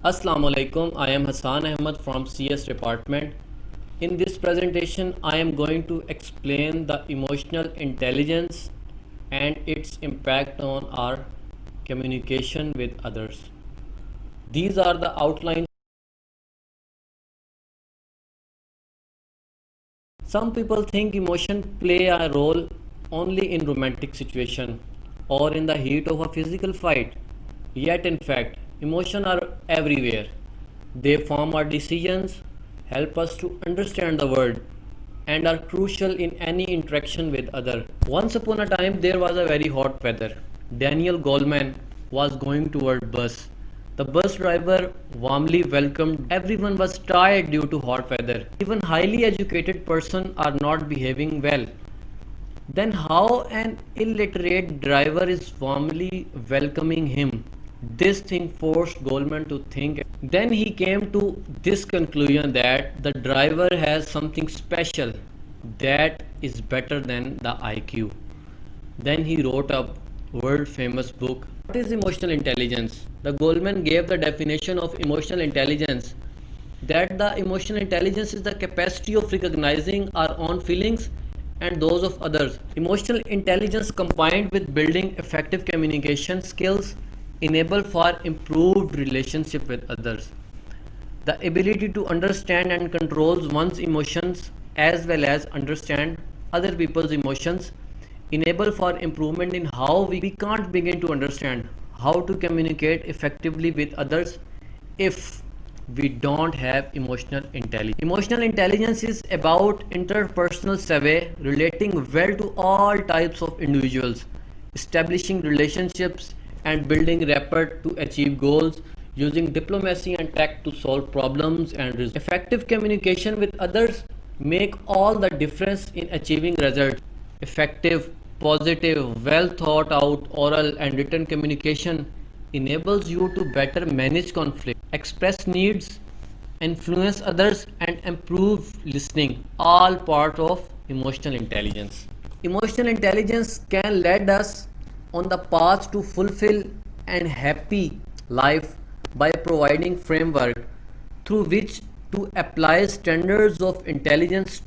Assalamu alaikum. I am Hassan Ahmed from CS department. In this presentation, I am going to explain the emotional intelligence and its impact on our communication with others. These are the outlines. Some people think emotion play a role only in romantic situation or in the heat of a physical fight. Yet in fact, emotions are everywhere. They form our decisions, help us to understand the world, and are crucial in any interaction with other. Once upon a time there was a very hot weather. Daniel Goleman was going toward bus. The bus driver warmly welcomed. Everyone was tired due to hot weather. Even highly educated person are not behaving well. Then how an illiterate driver is warmly welcoming him? This thing forced Goldman to think. Then he came to this conclusion that the driver has something special that is better than the IQ. Then he wrote a world famous book. What is emotional intelligence? The Goldman gave the definition of emotional intelligence that the emotional intelligence is the capacity of recognizing our own feelings and those of others. Emotional intelligence combined with building effective communication skills enable for improved relationship with others. The ability to understand and control one's emotions as well as understand other people's emotions enable for improvement in how we can't begin to understand how to communicate effectively with others if we don't have emotional intelligence. Emotional intelligence is about interpersonal savvy, relating well to all types of individuals, establishing relationships and building rapport to achieve goals, using diplomacy and tact to solve problems and effective communication with others make all the difference in achieving results. Effective, positive, well thought out oral and written communication enables you to better manage conflict, express needs, influence others, and improve listening, all part of emotional intelligence. Emotional intelligence can lead us on the path to fulfill and happy life by providing framework through which to apply standards of intelligence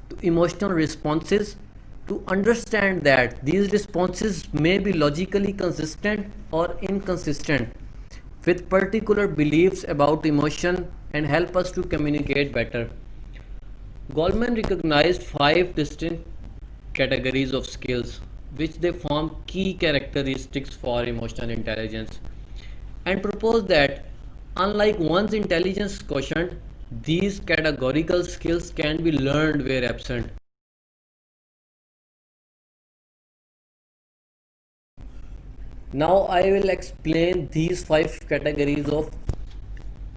to emotional responses, to understand that these responses may be logically consistent or inconsistent with particular beliefs about emotion and help us to communicate better. Goldman recognized five distinct categories of skills which they form key characteristics for emotional intelligence and proposed that unlike one's intelligence quotient, these categorical skills can be learned where absent. Now I will explain these five categories of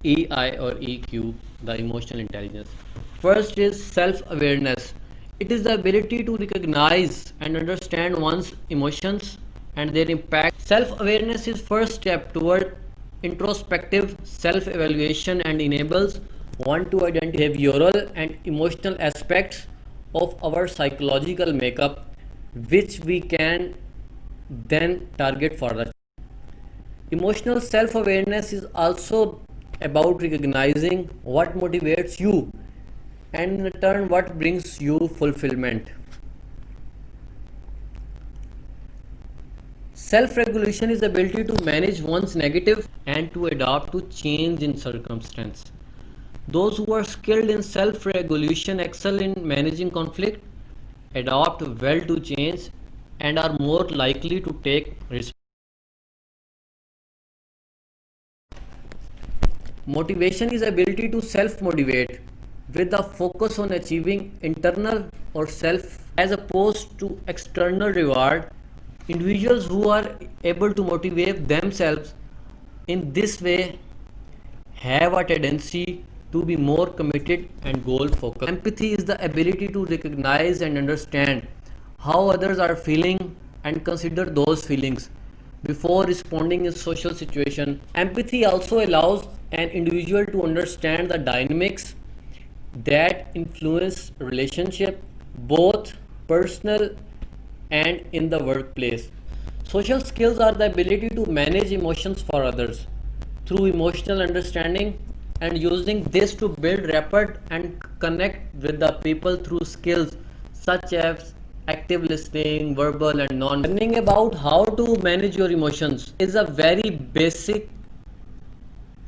EI or EQ, the emotional intelligence. First is self awareness. It is the ability to recognize and understand one's emotions and their impact. Self awareness is first step toward introspective self evaluation and enables one to identify behavioral and emotional aspects of our psychological makeup which we can then target for the emotional self awareness is also about recognizing what motivates you and in turn what brings you fulfillment. Self regulation is the ability to manage one's negative and to adapt to change in circumstance. Those who are skilled in self regulation excel in managing conflict, adapt well to change, and are more likely to take responsibility. Motivation is ability to self-motivate with a focus on achieving internal or self as opposed to external reward. Individuals who are able to motivate themselves in this way have a tendency to be more committed and goal focused. Empathy is the ability to recognize and understand how others are feeling and consider those feelings before responding in social situation. Empathy also allows an individual to understand the dynamics that influence relationship, both personal and in the workplace. Social skills are the ability to manage emotions for others, through emotional understanding and using this to build rapport and connect with the people through skills such as active listening, verbal and non. Learning about how to manage your emotions is a very basic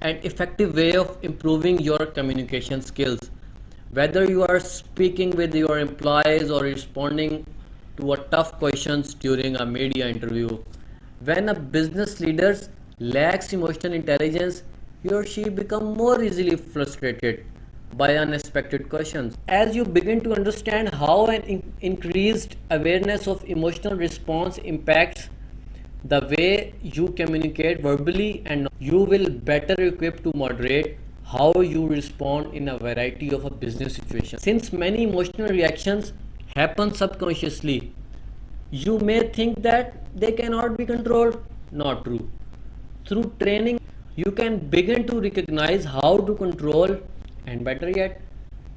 and effective way of improving your communication skills. Whether you are speaking with your employees or responding to a tough questions during a media interview, when a business leader lacks emotional intelligence, he or she become more easily frustrated by unexpected questions. As you begin to understand how an increased awareness of emotional response impacts the way you communicate verbally, and you will better equipped to moderate how you respond in a variety of a business situation. Since many emotional reactions happen subconsciously, you may think that they cannot be controlled. Not true. Through training, you can begin to recognize how to control and, better yet,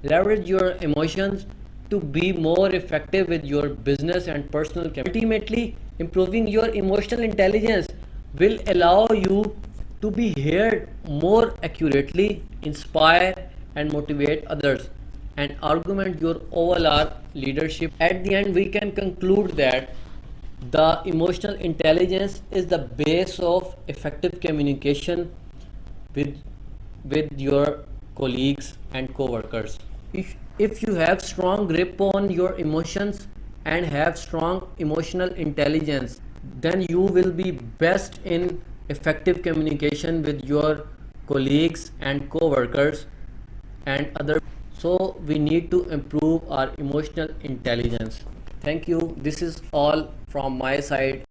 leverage your emotions to be more effective with your business and personal community. Ultimately, improving your emotional intelligence will allow you to be heard more accurately, inspire and motivate others, and augment your overall leadership. At the end, we can conclude that the emotional intelligence is the base of effective communication with your colleagues and co-workers. If you have strong grip on your emotions and have strong emotional intelligence, then you will be best in effective communication with your colleagues and co-workers and other. So we need to improve our emotional intelligence. Thank you. This is all from my side.